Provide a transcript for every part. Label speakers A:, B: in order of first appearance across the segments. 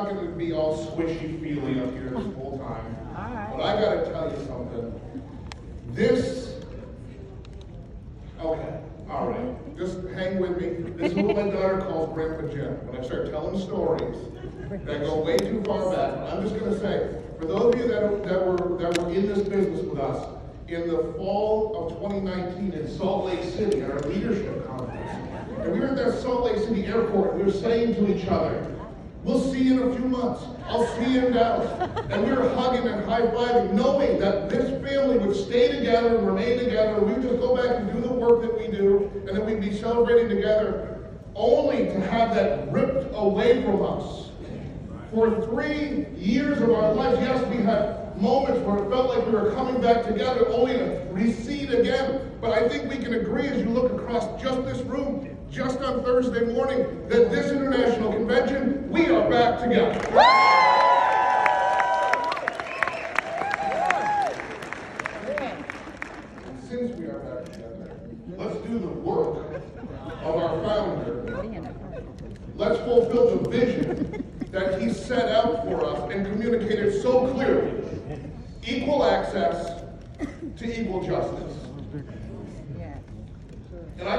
A: not going to be all squishy feely up here this whole time.
B: All right.
A: But I got to tell you something. Okay, all right. Just hang with me. This is what my daughter calls Grandpa Jim. When I start telling stories that go way too far back, I'm just going to say, for those of you that were in this business with us, in the fall of 2019 in Salt Lake City at our leadership conference, and we were at that Salt Lake City airport, we were saying to each other, we'll see you in a few months. I'll see you in Dallas. And we were hugging and high-fiving, knowing that this family would stay together and remain together. We would just go back and do the work that we do, and then we'd be celebrating together, only to have that ripped away from us. For 3 years of our lives, yes, we had moments where it felt like we were coming back together, only to recede again. But I think we can agree as you look across just this room, just on Thursday morning, that this international convention, we are back together. Since we are back together, let's do the work of our founder. Let's fulfill the vision that he set out for us and communicated so clearly. Equal access to equal justice. And I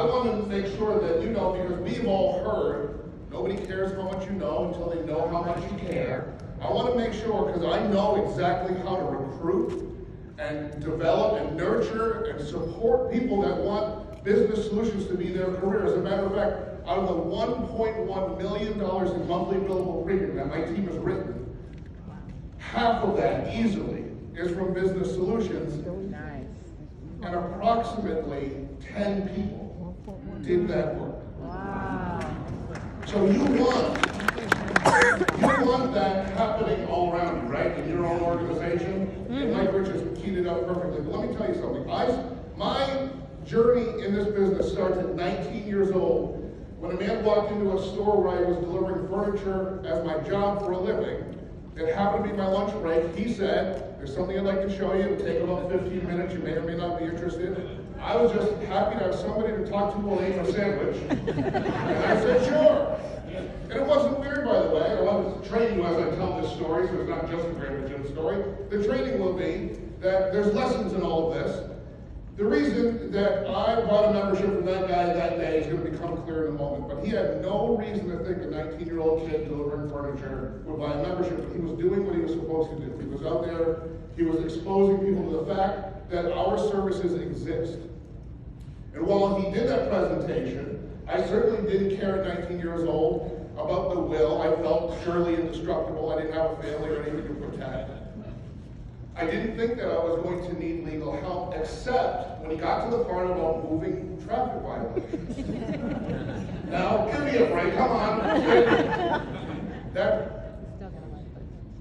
A: want to make sure that you know, because we've all heard, nobody cares how much you know until they know how much you care. I want to make sure, because I know exactly how to recruit and develop and nurture and support people that want business solutions to be their career. As a matter of fact, out of the $1.1 million in monthly billable premium that my team has written, half of that easily is from Business Solutions.
B: Nice.
A: And approximately 10 people did that work.
B: Wow.
A: So you want that happening all around you, right? In your own organization. And Mike Rich has keyed it up perfectly. But let me tell you something. My journey in this business starts at 19 years old, when a man walked into a store where I was delivering furniture as my job for a living. It happened to be my lunch break. He said, there's something I'd like to show you. It'll take about 15 minutes. You may or may not be interested. I was just happy to have somebody to talk to while eating a sandwich. And I said, sure. And it wasn't weird, by the way. I was training you as I tell this story, so it's not just a Grandpa Jim story. The training will be that there's lessons in all of this. The reason that I bought a membership from that guy that day is going to become clear in a moment, but he had no reason to think a 19-year-old kid delivering furniture would buy a membership. He was doing what he was supposed to do. He was out there, he was exposing people to the fact that our services exist. And while he did that presentation, I certainly didn't care at 19 years old about the will. I felt surely indestructible. I didn't have a family or anything to protect. I didn't think that I was going to need legal help, except when he got to the part about moving traffic violations. Now, give me a break, come on.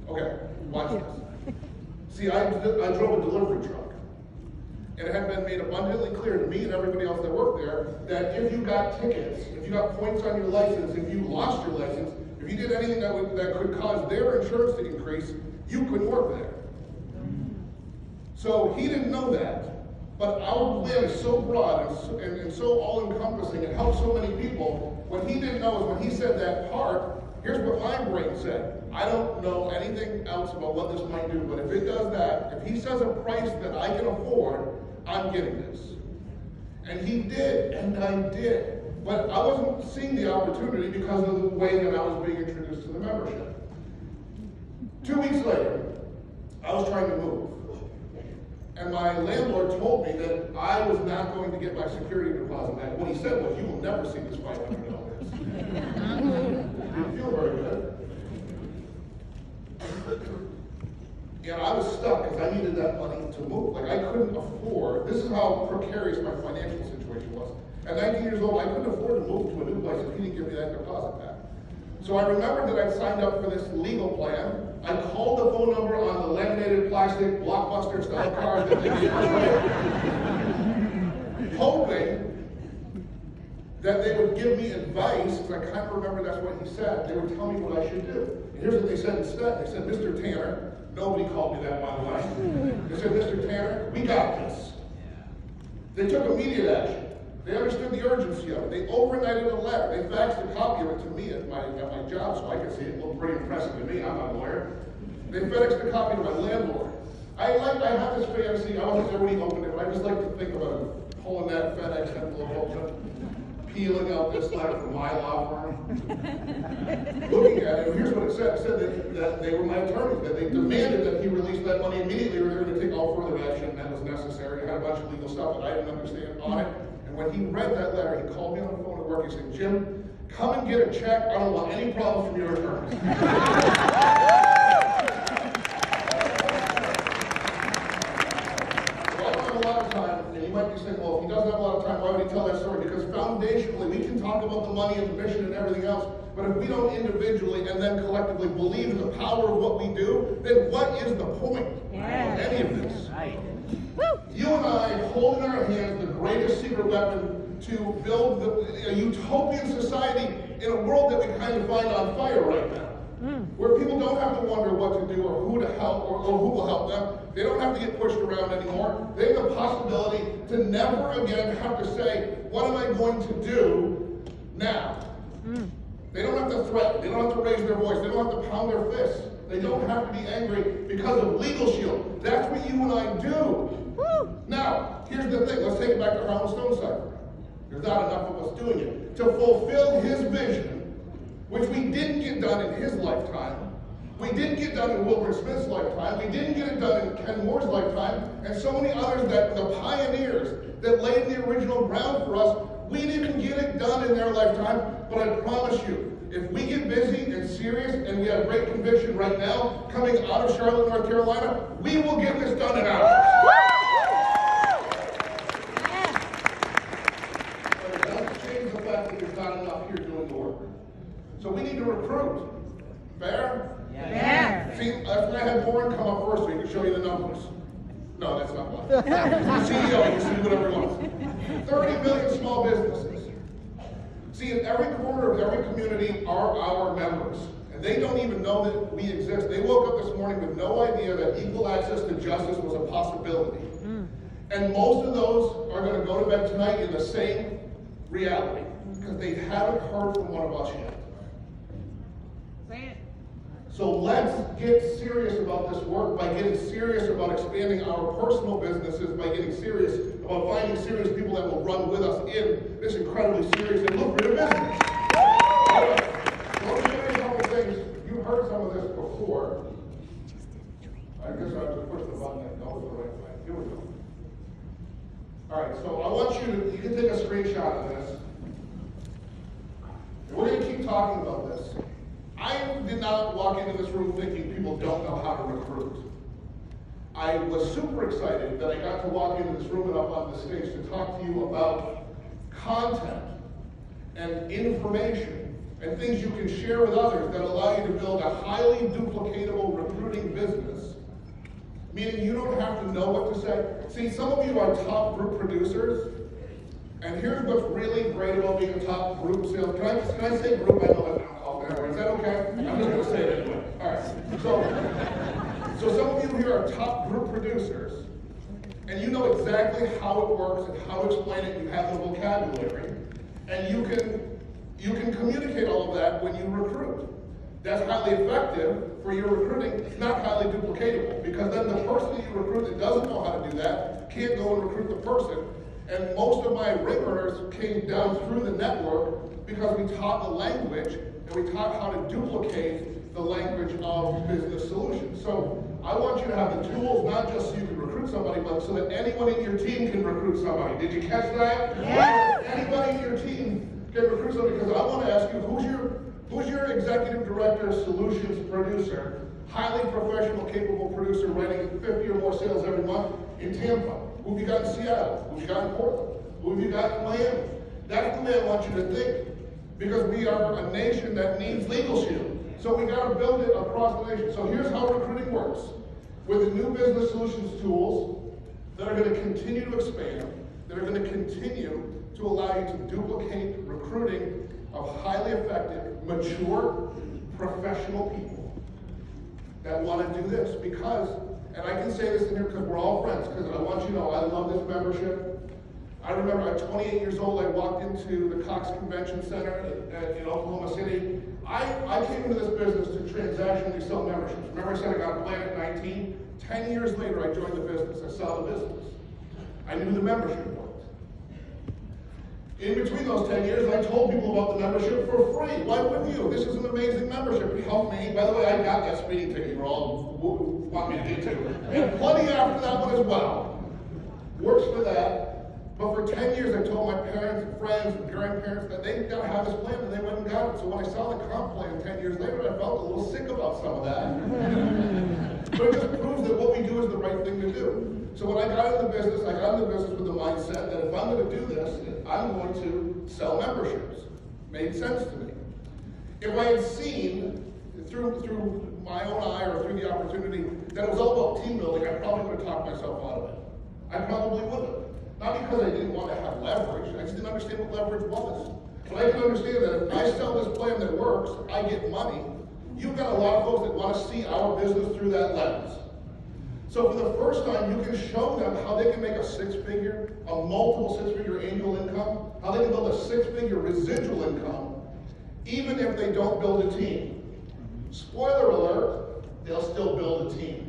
A: Okay, watch this. See, I drove a delivery truck. And it had been made abundantly clear to me and everybody else that worked there that if you got tickets, if you got points on your license, if you lost your license, if you did anything that could cause their insurance to increase, you couldn't work there. So he didn't know that, but our plan is so broad and so all-encompassing, it helps so many people. What he didn't know is when he said that part, here's what my brain said. I don't know anything else about what this might do, but if it does that, if he says a price that I can afford, I'm getting this. And he did, and I did. But I wasn't seeing the opportunity because of the way that I was being introduced to the membership. 2 weeks later, I was trying to move. And my landlord told me that I was not going to get my security deposit back. What he said was, you will never see this $500. Didn't feel very good. And I was stuck because I needed that money to move. Like I couldn't afford, this is how precarious my financial situation was. At 19 years old, I couldn't afford to move to a new place if he didn't give me that deposit back. So I remembered that I'd signed up for this legal plan. I called the phone number on the laminated plastic Blockbuster style card that they gave me, hoping that they would give me advice, because I kind of remember that's what he said. They would tell me what I should do. And here's what they said instead. They said, Mr. Tanner, nobody called me that, by the way. They said, Mr. Tanner, we got this. They took immediate action. They understood the urgency of it. They overnighted a letter. They faxed a copy of it to me at my job so I could see it. It looked pretty impressive to me. I'm not a lawyer. They FedExed a copy to my landlord. I have this fantasy. I wasn't there when he opened it, but I just like to think about it. Pulling that FedEx envelope open, peeling out this letter from my law firm, looking at it. And here's what it said. It said that they were my attorneys, that they demanded that he release that money immediately or they were going to take all further action that was necessary. It had a bunch of legal stuff that I didn't understand on it. And when he read that letter, he called me on the phone at work. He said, Jim, come and get a check. I don't want any problems from your attorneys. You might be saying, well, if he doesn't have a lot of time, why would he tell that story? Because foundationally, we can talk about the money and the mission and everything else, but if we don't individually and then collectively believe in the power of what we do, then what is the point of any of this? Right. You and I hold in our hands the greatest secret weapon to build a utopian society in a world that we kind of find on fire right now. Where people don't have to wonder what to do or who to help or who will help them. They don't have to get pushed around anymore. They have the possibility to never again have to say, what am I going to do now? They don't have to threaten. They don't have to raise their voice. They don't have to pound their fists. They don't have to be angry because of Legal Shield. That's what you and I do. Now, here's the thing. Let's take it back to Harlan Stonecipher. There's not enough of us doing it. To fulfill his vision, which we didn't get done in his lifetime. We didn't get done in Wilbur Smith's lifetime. We didn't get it done in Ken Moore's lifetime. And so many others, that the pioneers that laid the original ground for us, we didn't get it done in their lifetime. But I promise you, if we get busy and serious and we have great conviction right now, coming out of Charlotte, North Carolina, we will get this done in hours. But it doesn't change the fact that there's not enough here doing the work. So we need to recruit. Fair?
B: Yeah.
A: See, that's why I had Warren come up first so he can show you the numbers. No, that's not why. The CEO, he can do whatever he wants. 30 million small businesses. See, in every corner of every community are our members. And they don't even know that we exist. They woke up this morning with no idea that equal access to justice was a possibility. And most of those are going to go to bed tonight in the same reality. Because they haven't heard from one of us yet. So let's get serious about this work by getting serious about expanding our personal businesses, by getting serious about finding serious people that will run with us in this incredibly serious and lucrative business. All right. So let me show you a couple things. You've heard some of this before. I guess I have to push the button and know it's the right way. Here we go. All right, so I want you can take a screenshot of this. And we're going to keep talking about this. I did not walk into this room thinking people don't know how to recruit. I was super excited that I got to walk into this room and up on the stage to talk to you about content and information and things you can share with others that allow you to build a highly duplicatable recruiting business, meaning you don't have to know what to say. See, some of you are top group producers, and here's what's really great about being a top group sales. Can I say group? I know that's is that okay? I'm just going to say it anyway. All right. So some of you here are top group producers, and you know exactly how it works and how to explain it. You have the vocabulary, and you can communicate all of that when you recruit. That's highly effective for your recruiting. It's not highly duplicatable, because then the person that you recruit that doesn't know how to do that can't go and recruit the person. And most of my ring earners came down through the network because we taught the language and we taught how to duplicate the language of business solutions. So I want you to have the tools, not just so you can recruit somebody, but so that anyone in your team can recruit somebody. Did you catch that?
B: Yeah.
A: Anybody in your team can recruit somebody, because I want to ask you, who's your executive director, solutions producer, highly professional, capable producer writing 50 or more sales every month in Tampa? Who have you got in Seattle? Who have you got in Portland? Who have you got in Miami? That's the way I want you to think, because we are a nation that needs Legal Shield. So we got to build it across the nation. So here's how recruiting works. With the new business solutions tools that are going to continue to expand, that are going to continue to allow you to duplicate recruiting of highly effective, mature, professional people that want to do this. Because, and I can say this in here because we're all friends, because I want you to know I love this membership. I remember at 28 years old, I walked into the Cox Convention Center in Oklahoma City. I came into this business to transactionally sell memberships. Remember I said I got a plan at 19? 10 years later, I joined the business. I saw the business. I knew the membership worked. In between those 10 years, I told people about the membership for free. Why wouldn't you? This is an amazing membership. It helped me. By the way, I got that speeding ticket you all want me to do too. And plenty after that one as well. Works for that. But for 10 years, I told my parents and friends and grandparents that they gotta have this plan, and they went and got it. So when I saw the comp plan 10 years later, I felt a little sick about some of that. But it just proves that what we do is the right thing to do. So when I got into the business, I got into the business with the mindset that if I'm going to do this, I'm going to sell memberships. Made sense to me. If I had seen through my own eye or through the opportunity that it was all about team building, I probably would have talked myself out of it. I probably would have. Not because I didn't want to have leverage, I just didn't understand what leverage was. But I can understand that if I sell this plan that works, I get money. You've got a lot of folks that want to see our business through that lens. So for the first time, you can show them how they can make a six-figure, a multiple six-figure annual income, how they can build a six-figure residual income, even if they don't build a team. Spoiler alert, they'll still build a team.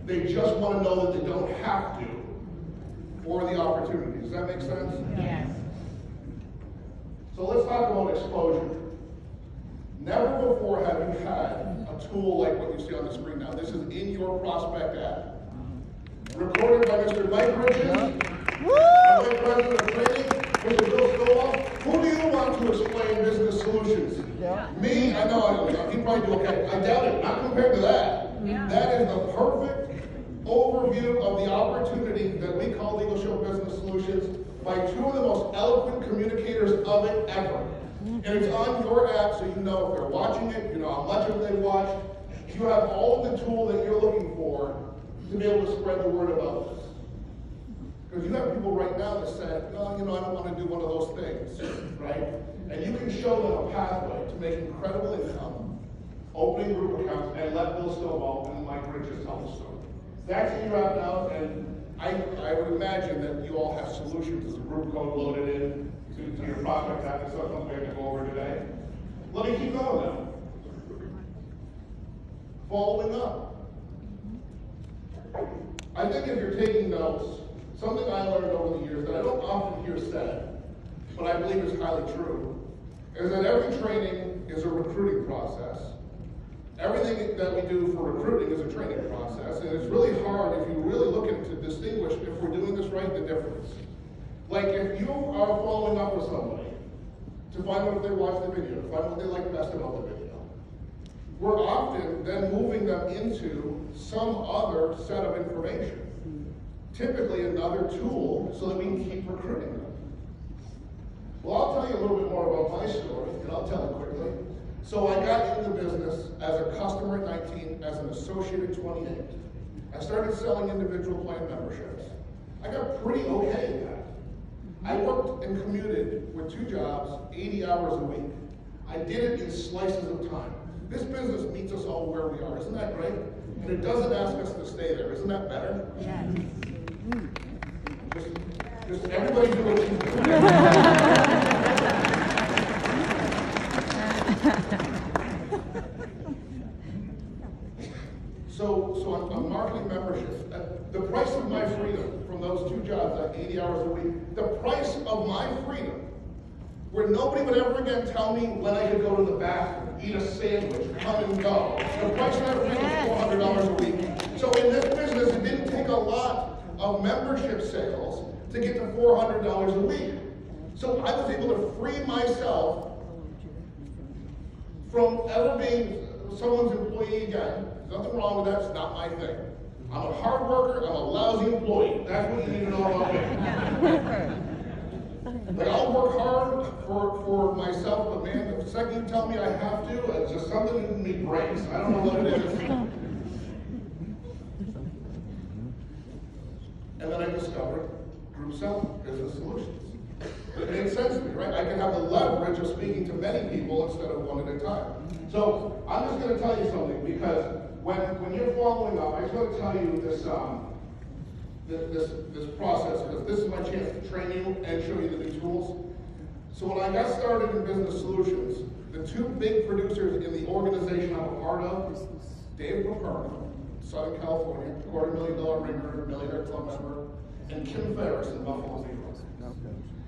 A: They just want to know that they don't have to for the opportunity. Does that make sense?
B: Yes.
A: So let's talk about exposure. Never before have you had a tool like what you see on the screen now. This is in your prospect ad. Recorded by Mr. Mike Bridges, Vice President of Training, Mr. Bill Stillwell. Who do you want to explain business solutions?
B: Yeah.
A: Me? I know, he probably do okay. I doubt it, not compared to that.
B: Yeah.
A: That is the perfect overview of the opportunity that we call Legal Show Business Solutions by two of the most eloquent communicators of it ever. And it's on your app, so you know if they're watching it, you know how much of it they watched. You have all of the tool that you're looking for to be able to spread the word about this. Because you have people right now that say, no, you know, I don't want to do one of those things, right? And you can show them a pathway to make incredible income, opening group accounts, and let Bill Stillwell and Mike Bridges tell the story. That's in your app now, and I would imagine that you all have solutions as a group code loaded in to your prospect app. That's something we have to go over today. Let me keep going now. Following up. I think if you're taking notes, something I learned over the years that I don't often hear said, but I believe is highly true, is that every training is a recruiting process. Everything that we do for recruiting is a training process, and it's really hard if you really look at it to distinguish if we're doing this right, the difference. Like if you are following up with somebody to find out if they watched the video, to find out what they like best about the video, we're often then moving them into some other set of information, typically another tool, so that we can keep recruiting them. Well, I'll tell you a little bit more about my story, and I'll tell it quickly. So I got into the business as a customer at 19, as an associate at 28. I started selling individual plan memberships. I got pretty okay at that. I worked and commuted with 2 jobs, 80 hours a week. I did it in slices of time. This business meets us all where we are. Isn't that great? And it doesn't ask us to stay there. Isn't that better?
B: Yes.
A: Just everybody do what you do. So I'm marketing memberships. The price of my freedom from those 2 jobs, like 80 hours a week, the price of my freedom, where nobody would ever again tell me when I could go to the bathroom, eat a sandwich, come and go. The price of my freedom is $400 a week. So in this business, it didn't take a lot of membership sales to get to $400 a week. So I was able to free myself from ever being someone's employee again. There's nothing wrong with that. It's not my thing. I'm a hard worker. I'm a lousy employee. That's what you need to know about me. Like, I'll work hard for myself, but man, the second you tell me I have to, it's just something in me breaks. I don't know what it is. And then I discovered group selling, business solutions. It made sense to me, right? I can have the leverage of speaking to many people instead of one at a time. So I'm just going to tell you something, because when you're following up, I just want to tell you this this process, because this is my chance to train you and show you the new tools. So when I got started in Business Solutions, the two big producers in the organization I'm a part of, Dave Paperno, Southern California, $250,000 ringer, millionaire club member, and Kim Ferriss in Buffalo Zero.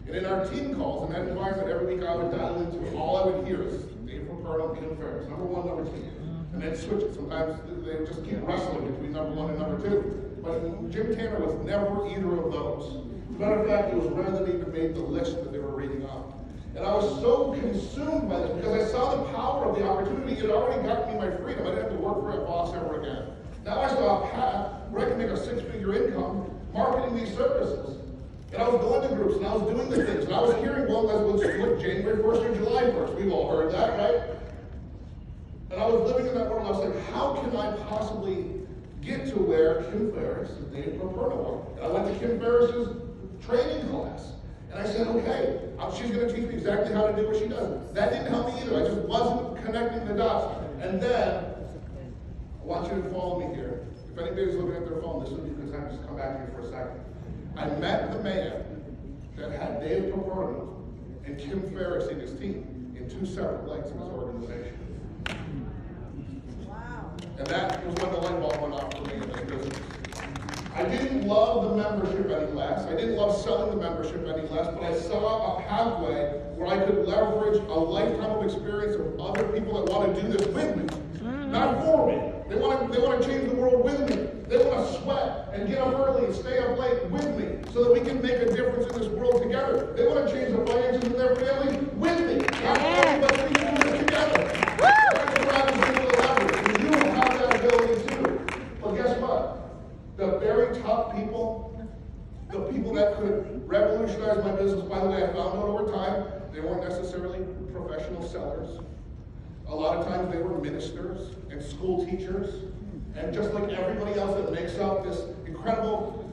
A: And in our team calls, in that environment, every week I would dial into, all I would hear is Dave Paperno and Kim Ferriss, number one, number two. And then switch it. Sometimes they would just keep wrestling between number one and number two. But Jim Tanner was never either of those. As a matter of fact, it was rare that he even made the list that they were reading off. And I was so consumed by this because I saw the power of the opportunity. It already got me my freedom. I didn't have to work for a boss ever again. Now I saw a path where I could make a six-figure income marketing these services. And I was going to groups, and I was doing the things, and I was hearing, well, let's split January 1st and July 1st. We've all heard that, right? And I was living in that world, and I was like, how can I possibly get to where Kim Ferriss and Dave Paperno were? And I went to Kim Ferriss's training class. And I said, okay, she's going to teach me exactly how to do what she does. That didn't help me either. I just wasn't connecting the dots. And then, I want you to follow me here. If anybody's looking at their phone, this will be a good time to just come back here for a second. I met the man that had Dave Paperno and Kim Ferriss in his team in two separate legs in his organization. Wow. And that was when the light bulb went off for me in this business. I didn't love the membership any less. I didn't love selling the membership any less, but I saw a pathway where I could leverage a lifetime of experience of other people that want to do this with me. Not for me. They want to change the world with me. They want to sweat and get up early and stay up late with me so that we can make a difference in this world together. They want to change the finances in their family with me. But we can do this together. That's what I was able to leverage. And you have that ability too. But guess what? The very top people, the people that could revolutionize my business, by the way, I found out over time, they weren't necessarily professional sellers. A lot of times they were ministers and school teachers. And just like everybody else that makes up this incredible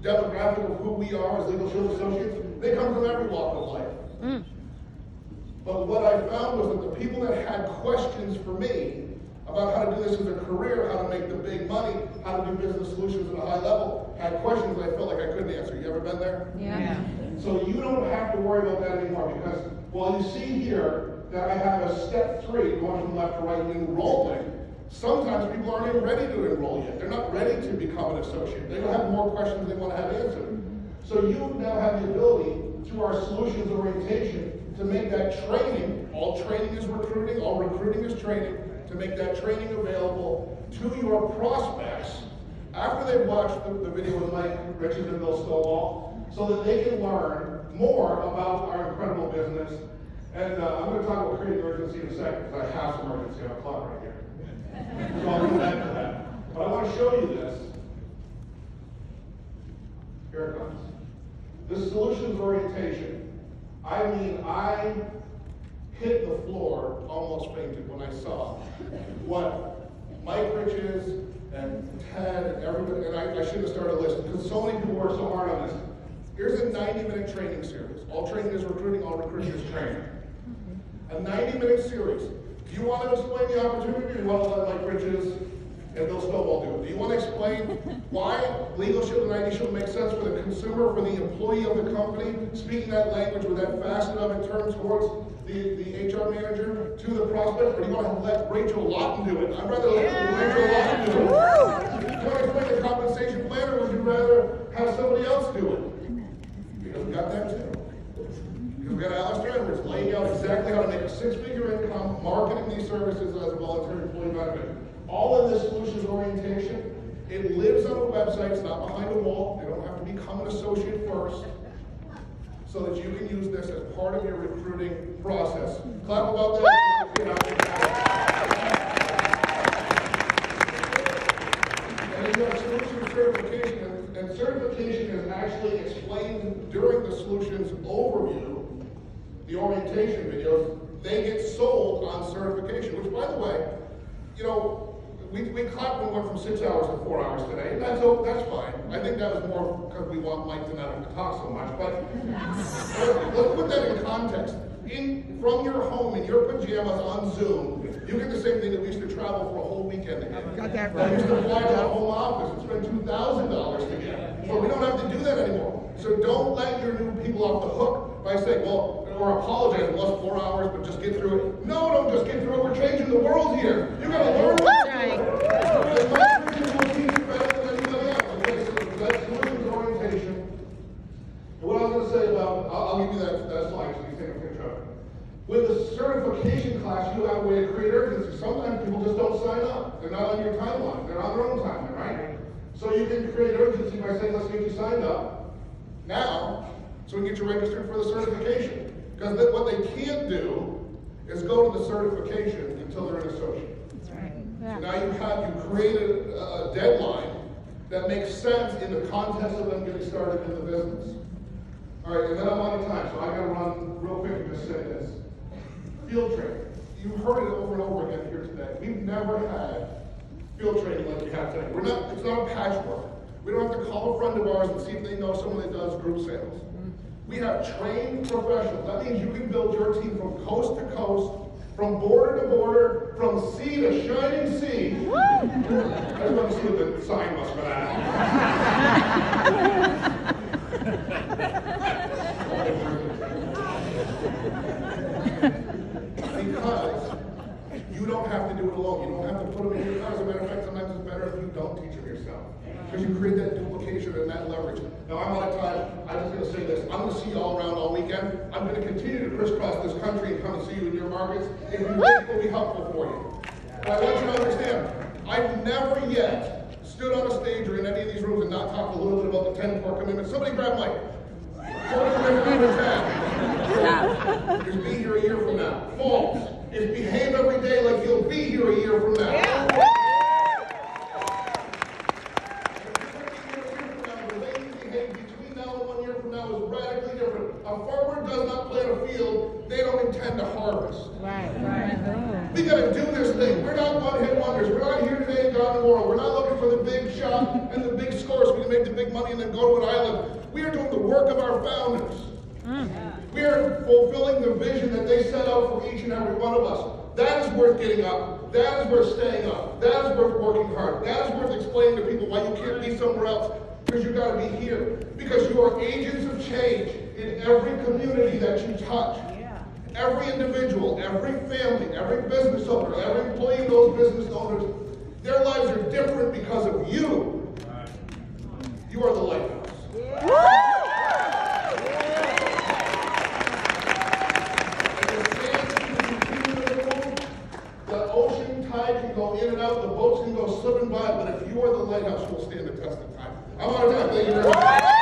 A: demographic of who we are as Legal Shield Associates, they come from every walk of life. But what I found was that the people that had questions for me about how to do this as a career, how to make the big money, how to do business solutions at a high level, had questions that I felt like I couldn't answer. You ever been there?
B: Yeah.
A: So you don't have to worry about that anymore, because while you see here that I have a step 3 going from left to right in enrolling, sometimes people aren't even ready to enroll yet. They're not ready to become an associate. They don't have more questions they want to have answered. So you now have the ability, through our solutions orientation, to make that training, all training is recruiting, all recruiting is training, to make that training available to your prospects after they've watched the video with Mike Riches and Bill Stovall, so that they can learn more about our incredible business. And I'm going to talk about creating urgency in a second, because I have some urgency on the clock right here. So I'll come back to that. But I want to show you this. Here it comes. This solutions orientation. I mean, I hit the floor, almost fainted when I saw what Mike Riches and Ted and everybody, and I should have started a list, because so many people work so hard on this. Here's a 90-minute training series. All training is recruiting, all recruiting is training. A 90-minute series. Do you want to explain the opportunity, or do you want to let Mike Riches and Bill Stovall do it? Do you want to explain why Legal Shield and ID Shield make sense for the consumer, for the employee of the company, speaking that language with that facet of it turned towards the HR manager to the prospect, or do you want to let Rachel Lawton do it? I'd rather let Rachel Lawton do it. Do you want to explain the compensation plan, or would you rather have somebody else do it? Because we got that too. We've got Alistair Edwards laying out exactly how to make a six-figure income, marketing these services as a voluntary employee benefit. All of this solutions orientation, it lives on a website. It's not behind a wall. They don't have to become an associate first, so that you can use this as part of your recruiting process. Clap about that. And you have solution certification, and certification is actually explained during the solutions overview. The orientation videos, they get sold on certification, which, by the way, you know, we clapped when we went from 6 hours to 4 hours today, and that's fine. I think that was more because we want Mike to not have to talk so much, but let's put that in context. from your home in your pajamas on Zoom, you get the same thing that we used to travel for a whole weekend to get.
B: Got that right.
A: We used to fly to the home office and spend $2,000 to get. But we don't have to do that anymore. So don't let your new people off the hook by saying, well, or apologize, it was 4 hours, but just get through it. No, don't just get through it. We're changing the world here. You gotta learn. Because my churches will teach you better than anybody else. Okay, so that's solutions orientation. And what I was gonna say about, I'll give you that slide so you can take a picture of it. With the certification class, you have a way to create urgency. Sometimes people just don't sign up. They're not on your timeline. They're on their own timeline, right? So you can create urgency by saying, let's get you signed up now, so we can get you registered for the certification. Because what they can't do is go to the certification until they're an associate.
B: That's right. Yeah.
A: So now you created a deadline that makes sense in the context of them getting started in the business. All right, and then I'm out of time, so I gotta run real quick and just say this. Field training. You've heard it over and over again here today. We've never had field training like we have today. It's not a patchwork. We don't have to call a friend of ours and see if they know someone that does group sales. We have trained professionals. That means you can build your team from coast to coast, from border to border, from sea to shining sea. I just want to see what the sign was for Because you don't have to do it alone. You don't have to put them in your car. As a matter of fact, sometimes it's better if you don't teach them yourself. Because you create that duplication and that leverage. Now, I'm out of time. I'm just going to say this. I'm going to see you all around all weekend. I'm going to continue to crisscross this country and come and see you in your markets if you think it will be helpful for you. But I want you to understand, I've never yet stood on a stage or in any of these rooms and not talked a little bit about the 10 core commitments. Somebody grab Mike. Core commitment number 10 is be here a year from now. False is behave every day like you'll be here a year from now. A farmer does not plant a field they don't intend to harvest.
B: Right. Oh.
A: We got to do this thing. We're not one-hit wonders. We're not here today and gone tomorrow. We're not looking for the big shot and the big score so we can make the big money and then go to an island. We are doing the work of our founders. We are fulfilling the vision that they set out for each and every one of us. That is worth getting up. That is worth staying up. That is worth working hard. That is worth explaining to people why you can't be somewhere else. Because you got to be here. Because you are agents of change in every community that you touch. Every individual, every family, every business owner, every employee of those business owners, their lives are different because of you. You are the lighthouse. And the sand can continue to move, the ocean tide can go in and out, the boats can go slipping by, but if you are the lighthouse, you will stand the test of time. I'm out of time. Thank you very much.